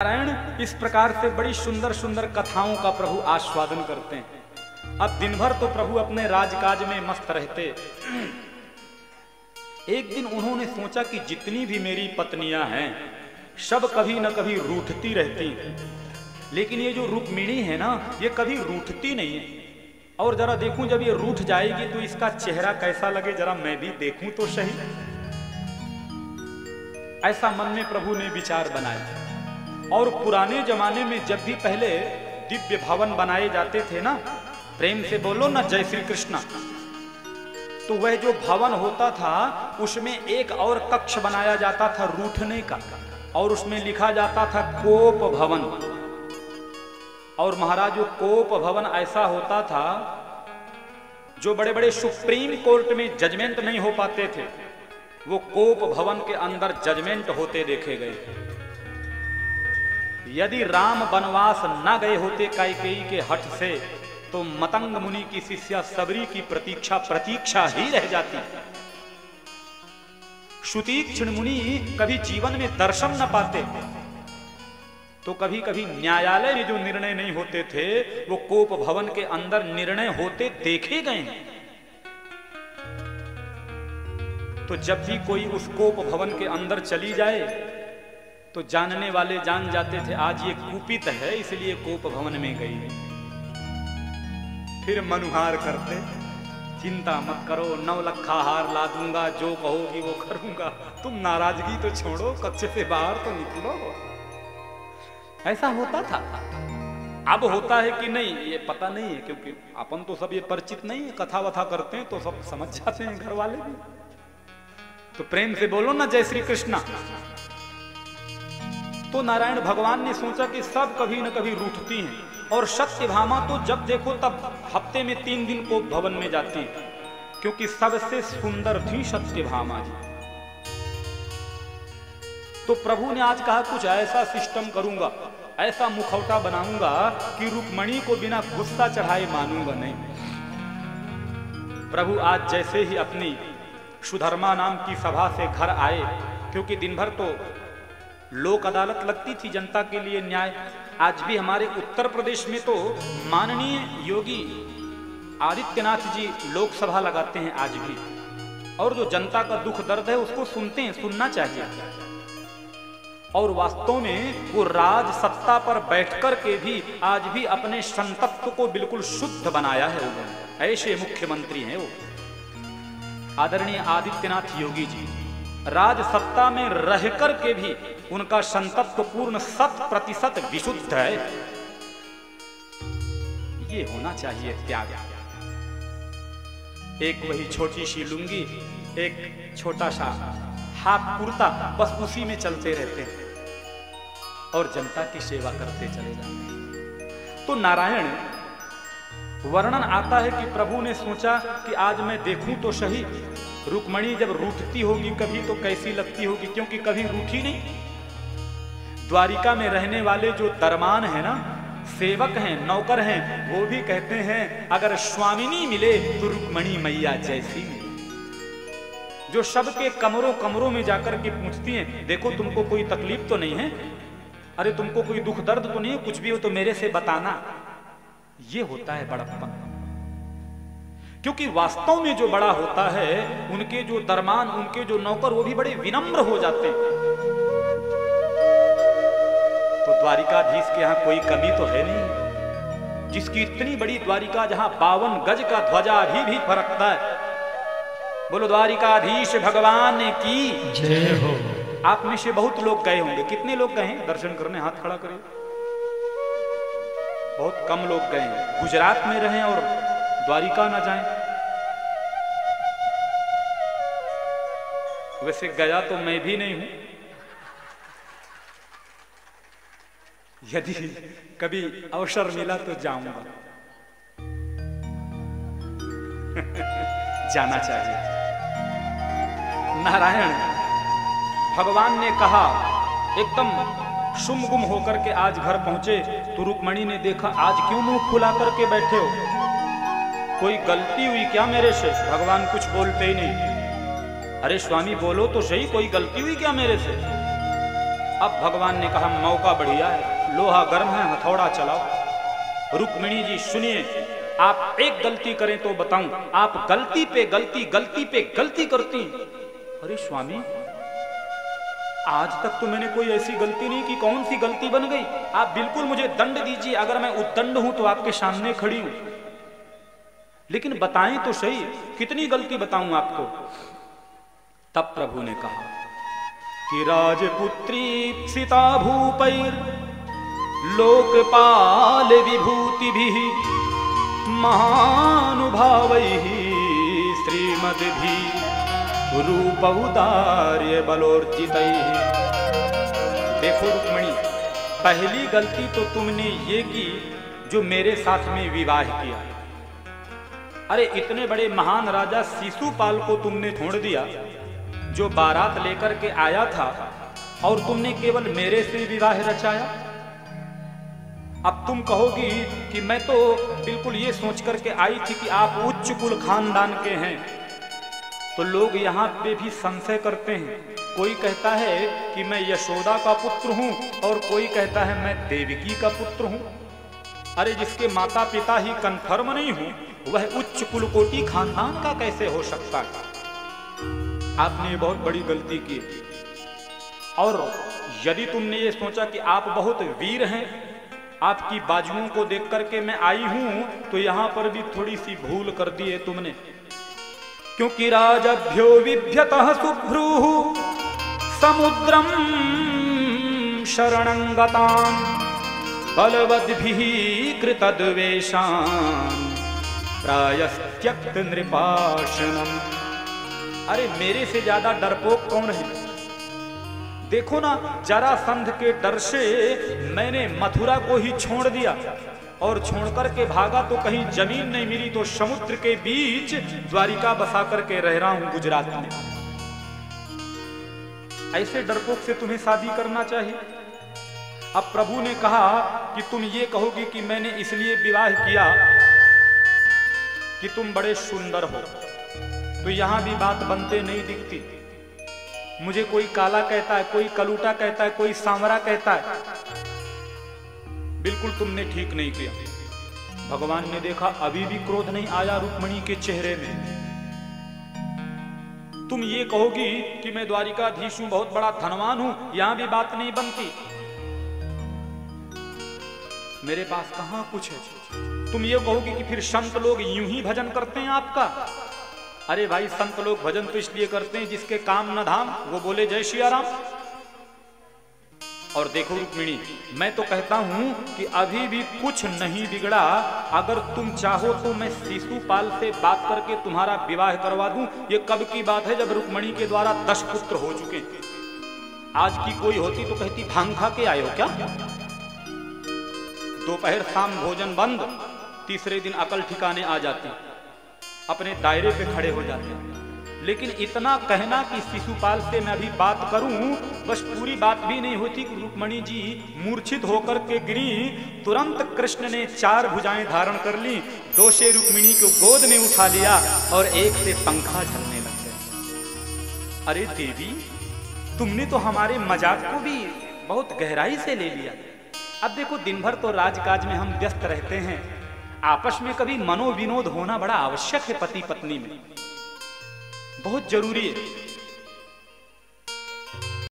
नारायण इस प्रकार से बड़ी सुंदर सुंदर कथाओं का प्रभु आस्वादन करते हैं। अब दिन भर तो प्रभु अपने राजकाज में मस्त रहते। एक दिन उन्होंने सोचा कि जितनी भी मेरी पत्नियां हैं सब कभी न कभी रूठती रहती, लेकिन ये जो रुक्मिणी है ना ये कभी रूठती नहीं है। और जरा देखूं जब ये रूठ जाएगी तो इसका चेहरा कैसा लगे, जरा मैं भी देखूं तो सही। ऐसा मन में प्रभु ने विचार बनाया। और पुराने जमाने में जब भी पहले दिव्य भवन बनाए जाते थे ना, प्रेम से बोलो ना जय श्री कृष्ण, तो वह जो भवन होता था उसमें एक और कक्ष बनाया जाता था रूठने का, और उसमें लिखा जाता था कोप भवन। और महाराज जो कोप भवन ऐसा होता था जो बड़े बड़े सुप्रीम कोर्ट में जजमेंट नहीं हो पाते थे, वो कोप भवन के अंदर जजमेंट होते देखे गए। यदि राम वनवास न गए होते कैकेयी के हठ से तो मतंग मुनि की शिष्या सबरी की प्रतीक्षा ही रह जाती। सुतीक्ष्ण मुनि कभी जीवन में दर्शन न पाते, तो कभी कभी न्यायालय में जो निर्णय नहीं होते थे वो कोप भवन के अंदर निर्णय होते देखे गए। तो जब भी कोई उस कोप भवन के अंदर चली जाए तो जानने वाले जान जाते थे आज ये कुपित है इसलिए कोप भवन में गई। फिर मनुहार करते, चिंता मत करो 9 लखा हार ला दूंगा, जो कहोगी वो करूंगा, तुम नाराजगी तो छोड़ो, कक्ष से बाहर तो निकलो। ऐसा होता था। अब होता है कि नहीं ये पता नहीं है, क्योंकि अपन तो सब ये परिचित नहीं है, कथा वथा करते हैं तो सब समझ जाते हैं घर वाले भी। तो प्रेम से बोलो ना जय श्री कृष्ण। तो नारायण भगवान ने सोचा कि सब कभी न कभी रूठती हैं, और सत्यभामा तो जब देखो तब हफ्ते में 3 दिन को भवन में जाती, क्योंकि सबसे सुंदर थी सत्यभामा जी। तो प्रभु ने आज कहा कुछ ऐसा सिस्टम करूंगा, ऐसा मुखौटा बनाऊंगा कि रुक्मणी को बिना गुस्सा चढ़ाए मानूंगा नहीं। प्रभु आज जैसे ही अपनी सुधर्मा नाम की सभा से घर आए, क्योंकि दिन भर तो लोक अदालत लगती थी जनता के लिए न्याय। आज भी हमारे उत्तर प्रदेश में तो माननीय योगी आदित्यनाथ जी लोकसभा लगाते हैं आज भी, और जो जनता का दुख दर्द है उसको सुनते हैं, सुनना चाहिए। और वास्तव में वो राज सत्ता पर बैठकर के भी आज भी अपने संतत्व को बिल्कुल शुद्ध बनाया है उन्होंने। ऐसे मुख्यमंत्री हैं वो आदरणीय आदित्यनाथ योगी जी। राज सत्ता में रहकर के भी उनका संतत्व पूर्ण 100% विशुद्ध है। ये होना चाहिए त्याग। एक वही छोटी सी लुंगी, एक छोटा सा हाफ कुर्ता, बस उसी में चलते रहते हैं और जनता की सेवा करते चले जाते हैं। तो नारायण वर्णन आता है कि प्रभु ने सोचा कि आज मैं देखूं तो सही रुक्मणी जब रूठती होगी कभी तो कैसी लगती होगी, क्योंकि कभी रूठी नहीं। द्वारिका में रहने वाले जो दरमान है ना, सेवक हैं, नौकर हैं, वो भी कहते हैं अगर स्वामिनी मिले तो रुक्मणी मैया जैसी मिले। जो सबके कमरों में जाकर के पूछती हैं देखो तुमको कोई तकलीफ तो नहीं है, अरे तुमको कोई दुख दर्द तो नहीं है, कुछ भी हो तो मेरे से बताना। ये होता है बड़प्पन। क्योंकि वास्तव में जो बड़ा होता है उनके जो दरमान, उनके जो नौकर वो भी बड़े विनम्र हो जाते हैं। तो द्वारिकाधीश के यहाँ कोई कमी तो है नहीं, जिसकी इतनी बड़ी द्वारिका जहां 52 गज का ध्वजा भी फरकता है। बोलो द्वारिकाधीश भगवान की जय हो। आप में से बहुत लोग गए होंगे, कितने लोग गए हैं दर्शन करने? हाथ खड़ा करिए। बहुत कम लोग गए हैं। गुजरात में रहें और द्वारिका न जाएं। वैसे गया तो मैं भी नहीं हूं, यदि कभी अवसर मिला तो जाऊंगा। जाना चाहिए। नारायण भगवान ने कहा एकदम सुमगुम होकर के आज घर पहुंचे तो रुक्मणी ने देखा आज क्यों मुंह फुला करके बैठे हो, कोई गलती हुई क्या मेरे से? भगवान कुछ बोलते ही नहीं। अरे स्वामी बोलो तो सही, कोई गलती हुई क्या मेरे से? अब भगवान ने कहा मौका बढ़िया है, लोहा गर्म है, हथौड़ा चलाओ। रुक्मिणी जी सुनिए, आप एक गलती करें तो बताऊं, आप गलती पे गलती, गलती पे गलती करती। अरे स्वामी, आज तक तो मैंने कोई ऐसी गलती नहीं की, कौन सी गलती बन गई? आप बिल्कुल मुझे दंड दीजिए, अगर मैं उद्दंड हूं तो आपके सामने खड़ी हूं, लेकिन बताएं तो सही, कितनी गलती बताऊं आपको? तब प्रभु ने कहा कि राजपुत्री सीता भूपैर लोकपाल विभूति भी महानुभावैः श्रीमद्भि रूप उदार्य बलोर्जितैः। देखो रुक्मिणी, पहली गलती तो तुमने ये की जो मेरे साथ में विवाह किया। अरे इतने बड़े महान राजा शिशुपाल को तुमने छोड़ दिया, जो बारात लेकर के आया था, और तुमने केवल मेरे से विवाह रचाया। अब तुम कहोगी कि मैं तो बिल्कुल ये सोच करके आई थी कि आप उच्च कुल खानदान के हैं, तो लोग यहाँ पे भी संशय करते हैं। कोई कहता है कि मैं यशोदा का पुत्र हूँ, और कोई कहता है मैं देवकी का पुत्र हूँ। अरे जिसके माता पिता ही कन्फर्म नहीं हो, वह उच्च कुलकोटि खानदान का कैसे हो सकता है? आपने बहुत बड़ी गलती की। और यदि तुमने ये सोचा कि आप बहुत वीर हैं, आपकी बाजुओं को देख करके मैं आई हूं, तो यहां पर भी थोड़ी सी भूल कर दी है तुमने। क्योंकि राजभ्यो विभ्यतः सुभ्रूः समुद्रम शरणं गतान् बलवद्भिः कृतद्वेषान् प्रायस्त्यक्त नृपाशनम्। अरे मेरे से ज्यादा डरपोक कौन है? देखो ना, जरासंध के डर से मैंने मथुरा को ही छोड़ दिया, और छोड़ करके भागा तो कहीं जमीन नहीं मिली तो समुद्र के बीच द्वारिका बसा करके रह रहा हूं गुजरात में। ऐसे डरपोक से तुम्हें शादी करना चाहिए। अब प्रभु ने कहा कि तुम ये कहोगी कि मैंने इसलिए विवाह किया कि तुम बड़े सुंदर हो, तो यहां भी बात बनते नहीं दिखती। मुझे कोई काला कहता है, कोई कलूटा कहता है, कोई सांवरा कहता है। बिल्कुल तुमने ठीक नहीं किया। भगवान ने देखा अभी भी क्रोध नहीं आया रुक्मिणी के चेहरे में। तुम ये कहोगी कि मैं द्वारिकाधीश हूं, बहुत बड़ा धनवान हूं, यहां भी बात नहीं बनती। मेरे पास कहां कुछ है। तुम ये कहोगी कि फिर संत लोग यूं ही भजन करते हैं आपका। अरे भाई, संत लोग भजन तो इसलिए करते हैं जिसके काम न धाम, वो बोले जय सिया राम। और देखो रुक्मिणी, मैं तो कहता हूं कि अभी भी कुछ नहीं बिगड़ा। अगर तुम चाहो तो मैं शिशुपाल से बात करके तुम्हारा विवाह करवा दूं। ये कब की बात है, जब रुक्मिणी के द्वारा 10 पुत्र हो चुके। आज की कोई होती तो कहती भांग खा के आए हो क्या? दोपहर शाम भोजन बंद, तीसरे दिन अकल ठिकाने आ जाती, अपने दायरे पे खड़े हो जाते हैं। लेकिन इतना कहना कि शिशुपाल से मैं अभी बात करूं, बस पूरी बात भी नहीं होती कि रुक्मिणी जी मूर्छित होकर के गिरी। तुरंत कृष्ण ने 4 भुजाएं धारण कर ली, 2 से रुक्मिणी को गोद में उठा लिया और 1 से पंखा झलने लग गए। अरे देवी, तुमने तो हमारे मजाक को भी बहुत गहराई से ले लिया। अब देखो, दिन भर तो राजकाज में हम व्यस्त रहते हैं, आपस में कभी मनोविनोद होना बड़ा आवश्यक है। पति पत्नी में बहुत जरूरी है।